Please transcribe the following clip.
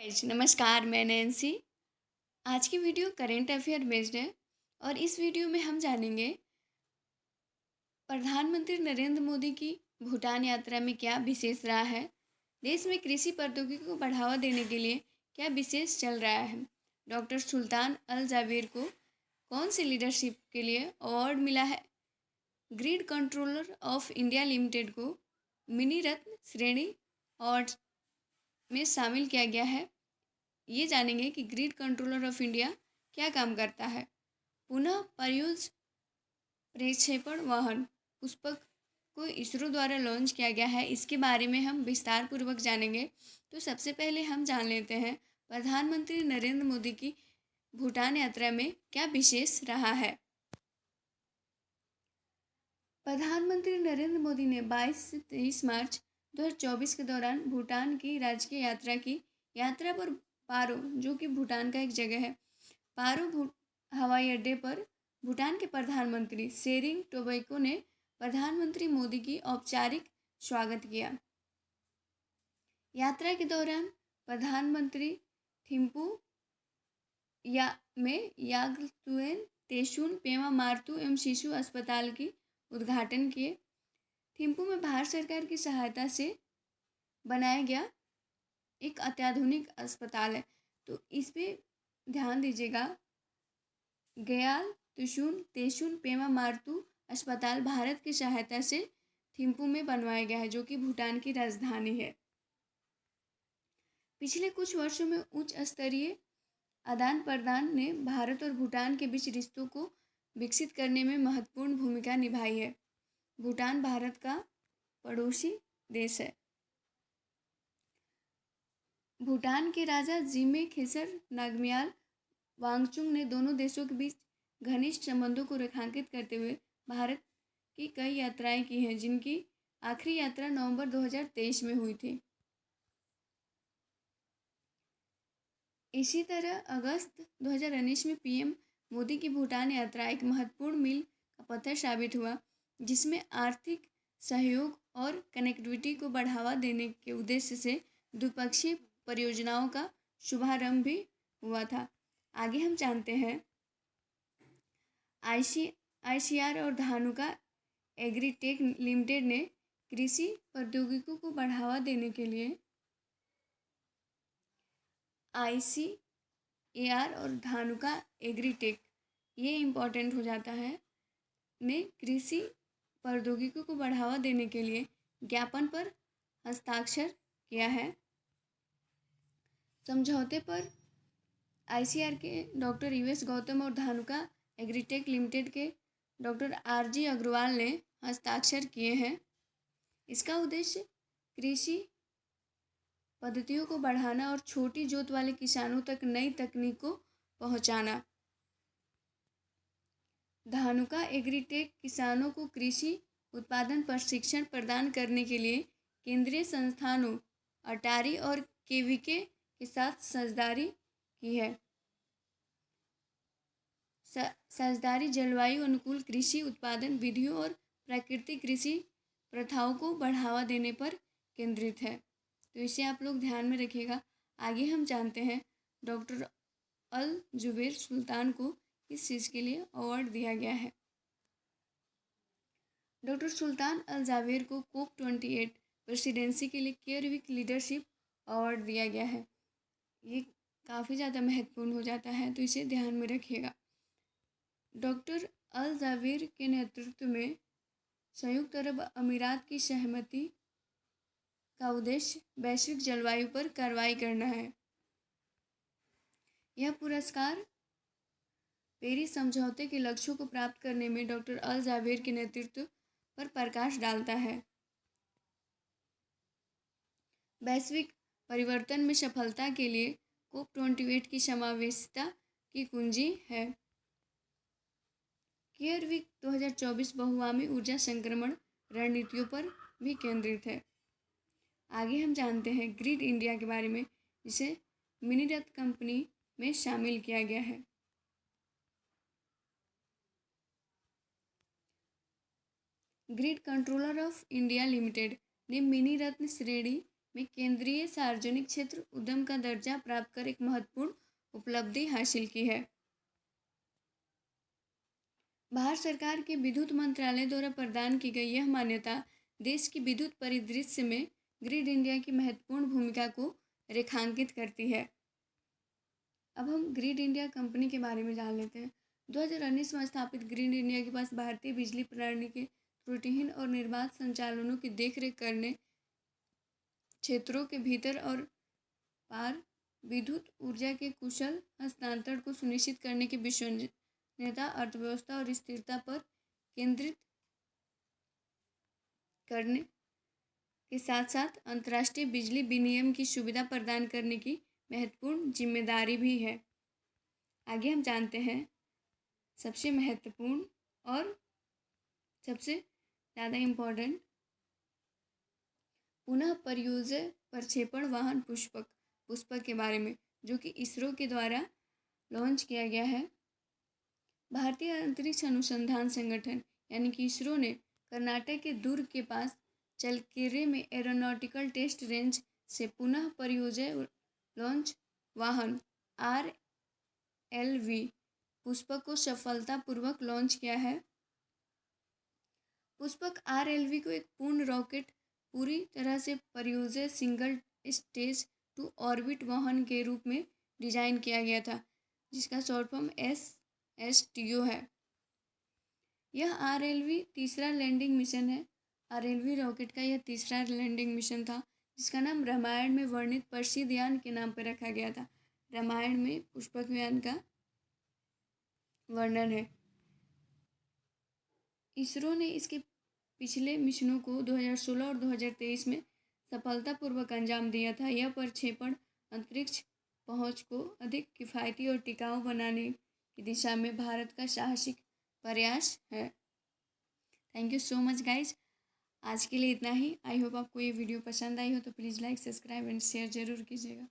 Guys नमस्कार, मैं Nancy. आज की वीडियो करेंट अफेयर बेस्ड है और इस वीडियो में हम जानेंगे प्रधानमंत्री नरेंद्र मोदी की भूटान यात्रा में क्या विशेष रहा है, देश में कृषि प्रौद्योगिकी को बढ़ावा देने के लिए क्या विशेष चल रहा है, डॉक्टर सुल्तान अल जावेर को कौन सी लीडरशिप के लिए अवार्ड मिला है, grid controller of India limited को मिनी रत्न श्रेणी अवार्ड में शामिल किया गया है। ये जानेंगे कि ग्रिड कंट्रोलर ऑफ इंडिया क्या काम करता है। पुनः प्रयुज प्रक्षेपण वाहन पुष्पक को इसरो द्वारा लॉन्च किया गया है। इसके बारे में हम विस्तार पूर्वक जानेंगे। तो सबसे पहले हम जान लेते हैं प्रधानमंत्री नरेंद्र मोदी की भूटान यात्रा में क्या विशेष रहा है। प्रधानमंत्री नरेंद्र मोदी ने 22 से 23 मार्च 2024 के दौरान भूटान की राजकीय यात्रा की। यात्रा पर पारो, जो कि भूटान का एक जगह है, पारो हवाई अड्डे पर भूटान के प्रधानमंत्री शेरिंग टोब्गो ने प्रधानमंत्री मोदी की औपचारिक स्वागत किया। यात्रा के दौरान प्रधानमंत्री थिम्पू में याग्लुएन तेशुन पेमा मार्तू एवं शिशु अस्पताल की उद्घाटन किए। थिम्पू में भारत सरकार की सहायता से बनाया गया एक अत्याधुनिक अस्पताल है, तो इस पे ध्यान दीजिएगा। गयाल तेशुन पेमा मार्तू अस्पताल भारत की सहायता से थिम्पू में बनवाया गया है, जो कि भूटान की राजधानी है। पिछले कुछ वर्षों में उच्च स्तरीय आदान प्रदान ने भारत और भूटान के बीच रिश्तों को विकसित करने में महत्वपूर्ण भूमिका निभाई है। भूटान भारत का पड़ोसी देश है। भूटान के राजा जिमे खेसर नामग्याल वांगचुक ने दोनों देशों के बीच घनिष्ठ संबंधों को रेखांकित करते हुए भारत की कई यात्राएं की हैं, जिनकी आखिरी यात्रा नवंबर 2023 में हुई थी। इसी तरह अगस्त 2019 में पीएम मोदी की भूटान यात्रा एक महत्वपूर्ण मील का पत्थर साबित हुआ, जिसमें आर्थिक सहयोग और कनेक्टिविटी को बढ़ावा देने के उद्देश्य से द्विपक्षीय परियोजनाओं का शुभारंभ भी हुआ था। आगे हम जानते हैं आईसीआर और धानुका एग्रीटेक लिमिटेड ने कृषि प्रौद्योगिकी को बढ़ावा देने के लिए आईसीएआर और धानुका एग्रीटेक, ये इम्पोर्टेंट हो जाता है, ने कृषि प्रौद्योगिकी को बढ़ावा देने के लिए ज्ञापन पर हस्ताक्षर किया है। समझौते पर आईसीआर के डॉक्टर यूएस गौतम और धानुका एग्रीटेक लिमिटेड के डॉक्टर आरजी अग्रवाल ने हस्ताक्षर किए हैं। इसका उद्देश्य कृषि पद्धतियों को बढ़ाना और छोटी जोत वाले किसानों तक नई तकनीक को पहुंचाना। धानुका एग्रीटेक किसानों को कृषि उत्पादन प्रशिक्षण प्रदान करने के लिए केंद्रीय संस्थानों अटारी और केवीके के साथ साझेदारी की है। साझेदारी जलवायु अनुकूल कृषि उत्पादन विधियों और प्राकृतिक कृषि प्रथाओं को बढ़ावा देने पर केंद्रित है, तो इसे आप लोग ध्यान में रखिएगा। आगे हम जानते हैं डॉक्टर अल जुबैर सुल्तान को किस चीज़ के लिए अवार्ड दिया गया है। डॉक्टर सुल्तान अल जावेर को COP28 प्रेसिडेंसी के लिए केयरविक लीडरशिप अवार्ड दिया गया है। ये काफ़ी ज़्यादा महत्वपूर्ण हो जाता है, तो इसे ध्यान में रखिएगा। डॉक्टर अल जावेर के नेतृत्व में संयुक्त अरब अमीरात की सहमति का उद्देश्य वैश्विक जलवायु पर कार्रवाई करना है। यह पुरस्कार पेरिस समझौते के लक्ष्यों को प्राप्त करने में डॉक्टर अल जावेर के नेतृत्व पर प्रकाश डालता है। वैश्विक परिवर्तन में सफलता के लिए COP28 की समावेशिता की कुंजी है। केयरविक 2024 बहुआयामी ऊर्जा संक्रमण रणनीतियों पर भी केंद्रित है। आगे हम जानते हैं ग्रिड इंडिया के बारे में, जिसे मिनीरत्न कंपनी में शामिल किया गया है। Grid controller of India limited ने मिनी रत्न श्रेणी में केंद्रीय सार्वजनिक क्षेत्र उद्यम का दर्जा प्राप्त कर एक महत्वपूर्ण उपलब्धि हासिल की है। भारत सरकार के विद्युत मंत्रालय द्वारा प्रदान की गई यह मान्यता देश की विद्युत परिदृश्य में ग्रिड इंडिया की महत्वपूर्ण भूमिका को रेखांकित करती है। अब हम ग्रिड इंडिया कंपनी के बारे में जान लेते हैं। 2019 में स्थापित ग्रिड इंडिया के पास भारतीय बिजली प्रणाली के त्रुटिहीन और निर्बाध संचालनों की देखरेख करने, क्षेत्रों के भीतर और पार विद्युत ऊर्जा के कुशल हस्तांतरण को सुनिश्चित करने की विश्वसनीयता, अर्थव्यवस्था और स्थिरता पर केंद्रित करने के साथ साथ अंतर्राष्ट्रीय बिजली विनिमय की सुविधा प्रदान करने की महत्वपूर्ण जिम्मेदारी भी है। आगे हम जानते हैं सबसे महत्वपूर्ण और सबसे ज़्यादा इम्पोर्टेंट पुनः परियोजना प्रक्षेपण वाहन पुष्पक के बारे में, जो कि इसरो के द्वारा लॉन्च किया गया है। भारतीय अंतरिक्ष अनुसंधान संगठन यानी कि इसरो ने कर्नाटक के दुर्ग के पास चलकेरे में एरोनॉटिकल टेस्ट रेंज से पुनः परियोजना लॉन्च वाहन RLV पुष्पक को सफलतापूर्वक लॉन्च किया है। पुष्पक RLV को एक पूर्ण रॉकेट पूरी तरह से परियोजना सिंगल स्टेज टू ऑर्बिट वाहन के रूप में डिजाइन किया गया था, जिसका शॉर्ट फॉर्म SSTO है। यह RLV तीसरा लैंडिंग मिशन है। RLV रॉकेट का यह तीसरा लैंडिंग मिशन था, जिसका नाम रामायण में वर्णित प्रसिद्ध यान के नाम पर रखा गया था। रामायण में पुष्पक यान का वर्णन है। इसरो ने इसके पिछले मिशनों को 2016 और 2023 में सफलतापूर्वक अंजाम दिया था। यह प्रक्षेपण अंतरिक्ष पहुंच को अधिक किफ़ायती और टिकाऊ बनाने की दिशा में भारत का साहसिक प्रयास है। Thank you so much guys. आज के लिए इतना ही। आई होप आपको ये वीडियो पसंद आई हो तो please like, subscribe and share ज़रूर कीजिएगा।